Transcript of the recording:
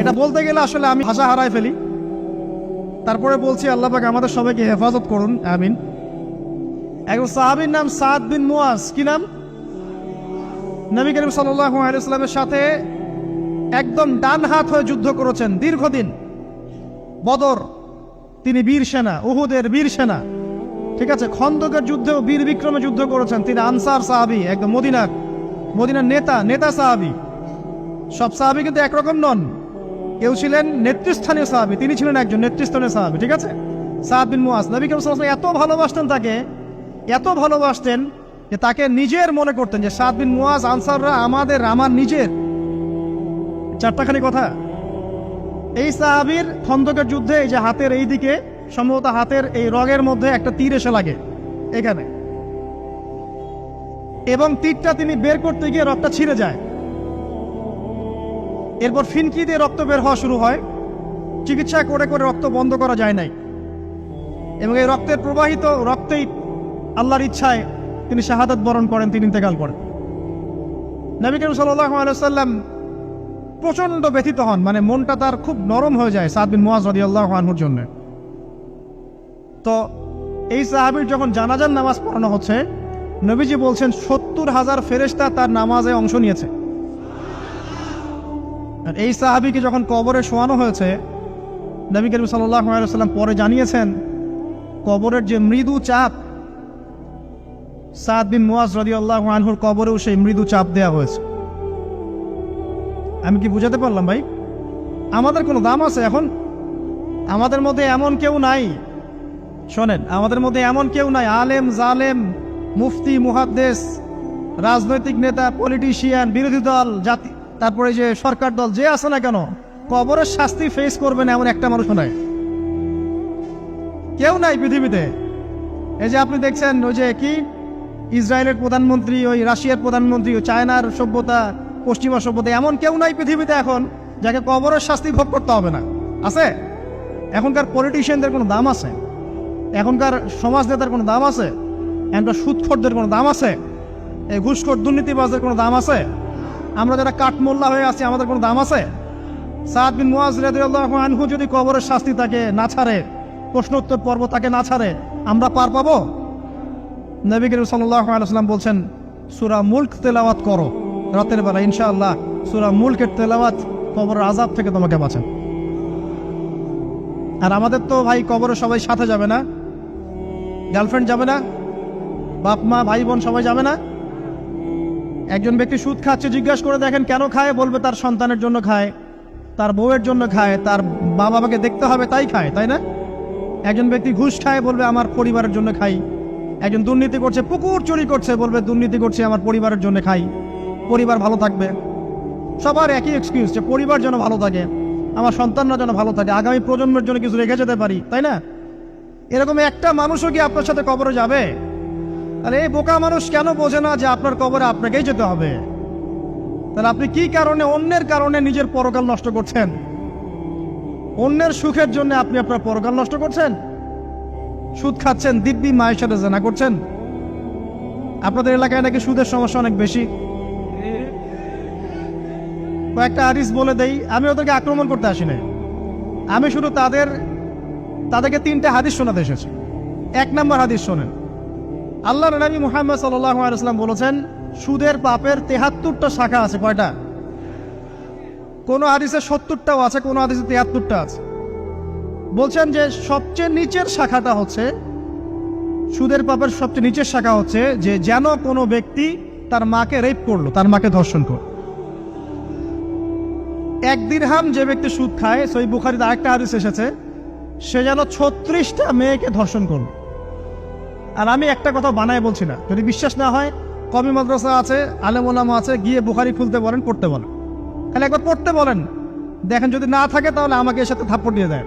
এটা বলতে গেলে আসলে আমি ভাষা হারায় ফেলি। তারপরে বলছি আল্লাহ পাক আমাদের সবাইকে হেফাজত করুন, আমিন। একজন সাহাবীর নাম সাদ বিন মুয়াজ। কি নাম? নবী করিম সাল্লাল্লাহু আলাইহি ওয়াসাল্লামের সাথে একদম ডান হাত হয়ে যুদ্ধ করেছেন দীর্ঘদিন। বদর তিনি বীর সেনা, উহুদের বীর সেনা, ঠিক আছে। খন্দকের যুদ্ধেও বীর বিক্রমে যুদ্ধ করেছেন। তিনি আনসার সাহাবী, একদম মদিনার নেতা সাহাবী। সব সাহাবী কিন্তু একরকম নন। কেউ ছিলেন নেতৃস্থানীয় সাহাবী, তিনি ছিলেন একজন নেতৃস্থানীয় সাহাবী, ঠিক আছে। সাদ বিন মুয়াজ নবী করিম সাল্লাল্লাহু আলাইহি ওয়াসাল্লাম এত ভালোবাসতেন তাকে, এত ভালোবাসতেন যে তাকে নিজের মনে করতেন যে সাদ বিন মুয়াজ আনসাররা আমার নিজের। চারটাখানি কথা। এই সাহাবীর খন্দকের যুদ্ধে এই যে হাতের এই দিকে, সম্ভবত হাতের এই রগের মধ্যে একটা তীর এসে লাগে এখানে, এবং তীরটা তিনি বের করতে গিয়ে রক্তটা ছিঁড়ে যায়। এরপর ফিনকি দিয়ে রক্ত বের হওয়া শুরু হয়। চিকিৎসা করে করে রক্ত বন্ধ করা যায় নাই, এবং এই রক্তের প্রবাহিত রক্তেই আল্লাহর ইচ্ছায় তিনি শাহাদাত বরণ করেন, তিনি ইন্তেকাল করেন। নবী করিম সাল্লাল্লাহু আলাইহি ওয়াসাল্লাম প্রচন্ড ব্যথিত হন, মানে মনটা তার খুব নরম হয়ে যায় সাদ বিন মুয়াজ রাদিয়াল্লাহু আনহুর জন্য। তো এই সাহাবীর যখন জানাজার নামাজ পড়ানো হচ্ছে, নবীজি বলছেন 70,000 ফেরেশতা তার নামাজে অংশ নিয়েছে। আর এই সাহাবীকে যখন কবরে শোয়ানো হয়েছে, নবী করিম সাল্লাল্লাহু আলাইহি ওয়াসাল্লাম পরে জানিয়েছেন কবরের যে মৃদু চাপ, সাদ বিন মুয়াজ রাদিয়াল্লাহু আনহুর কবরেও সেই মৃদু চাপ দেওয়া হয়েছে। আমি কি বুঝাতে পারলাম ভাই? আমাদের কোনো দাম আছে এখন? আমাদের মধ্যে এমন কেউ নাই, শোনেন, আমাদের মধ্যে এমন কেউ নাই, আলেম জালেম, মুফতি মুহাদ্দিস, রাজনৈতিক নেতা, পলিটিশিয়ান, বিরোধী দল, জাতি, তারপরে যে সরকার দল, যে আছে না কেন, কবরের শাস্তি ফেস করবেন এমন একটা মানুষ নাই, কেউ নাই পৃথিবীতে। এই যে আপনি দেখছেন ওই যে কি ইসরায়েলের প্রধানমন্ত্রী, ওই রাশিয়ার প্রধানমন্ত্রী, ওই চায়নার সভ্যতা, পশ্চিমা সভ্যতা, এমন কেউ নাই পৃথিবীতে এখন যাকে কবরের শাস্তি ভোগ করতে হবে না। আছে? এখনকার পলিটিশিয়ানদের কোনো দাম আছে? এখনকার সমাজ নেতার কোনো দাম আছে? এখনকার সুদখোরদের কোনো দাম আছে? এই ঘুষখোর দুর্নীতিবাজদের কোনো দাম আছে? আমরা যারা কাঠমোল্লা হয়ে আছি আমাদের কোনো দাম আছে? সাদ বিন মুয়াজ রাদিয়াল্লাহু আনহু যদি কবরের শাস্তি তাকে না ছাড়ে, প্রশ্নোত্তর পর্ব তাকে না ছাড়ে, আমরা পার পাবো? নবী করিম সাল্লাল্লাহু আলাইহি ওয়াসাল্লাম বলছেন সূরা মুলক তেলাওয়াত করো রাতের বেলা, ইনশাআল্লাহ সূরা মুলকের তেলাওয়াত কবরের আযাব থেকে তোমাকে বাঁচান। আর আমাদের তো ভাই কবরে সবাই সাথে যাবে না, গার্লফ্রেন্ড যাবে না, বাপ মা ভাই বোন সবাই যাবে না। একজন ব্যক্তি সুদ খাচ্ছে, জিজ্ঞাসা করে দেখেন কেন খায়, বলবে তার সন্তানের জন্য খায়, তার বউয়ের জন্য খায়, তার মা বাবাকে দেখতে হবে তাই খায়, তাই না? একজন ব্যক্তি ঘুষ খায়, বলবে আমার পরিবারের জন্য খাই। একজন দুর্নীতি করছে, পুকুর চুরি করছে, বলবে দুর্নীতি করছে আমার পরিবারের জন্য খাই, পরিবার ভালো থাকবে। সবার একই এক্সকিউজ, যে পরিবার যেন ভালো থাকে, আমার সন্তানরা যেন ভালো থাকে, আগামী প্রজন্মের জন্য কিছু রেখে যেতে পারি, তাই না? এরকম একটা মানুষও কি আপনার সাথে কবরে যাবে? আর এই বোকা মানুষ কেন বোঝে না যে আপনার কবরে আপনাকেই যেতে হবে? তাহলে আপনি কি কারণে, অন্যের কারণে নিজের পরকাল নষ্ট করছেন? অন্যের সুখের জন্য আপনি আপনার পরকাল নষ্ট করছেন। সুদ খাচ্ছেন, দিব্যি মায়ের সাথে জেনা করছেন। আপনাদের এলাকায় নাকি সুদের সমস্যা অনেক বেশি। কয়েকটা হাদিস বলে দেই, আমি ওদেরকে আক্রমণ করতে আসি নাই, আমি শুধু তাদেরকে 3টে হাদিস শোনাতে এসেছি। 1 নম্বর হাদিস শোনেন। আল্লাহর নবী মুহাম্মদ সাল্লাল্লাহু আলাইহি ওয়াসাল্লাম বলেছেন সুদের পাপের 73টা শাখা আছে। কয়টা? কোন হাদিসে 70টাও আছে, কোন হাদিসে 73টা আছে। বলছেন যে সবচেয়ে নিচের শাখাটা হচ্ছে, সুদের পাপের সবচেয়ে নিচের শাখা হচ্ছে যে যেন কোনো ব্যক্তি তার মাকে রেপ করলো, তার মাকে ধর্ষণ করলো। 1 দিরহাম যে ব্যক্তি সুদ খায়, সহিহ বুখারীতে আরেকটা হাদিস এসেছে, সে যেন 36টা মেয়েকে ধর্ষণ করলো। আর আমি একটা কথা বানায় বলছি না, যদি বিশ্বাস না হয় কওমি মাদ্রাসা আছে, আলেম ওলামা আছে, গিয়ে বুখারী খুলতে বলেন, পড়তে বলেন, তাহলে একবার পড়তে বলেন, দেখেন যদি না থাকে তাহলে আমাকে এর সাথে থাপ্পড় দিয়ে দেয়।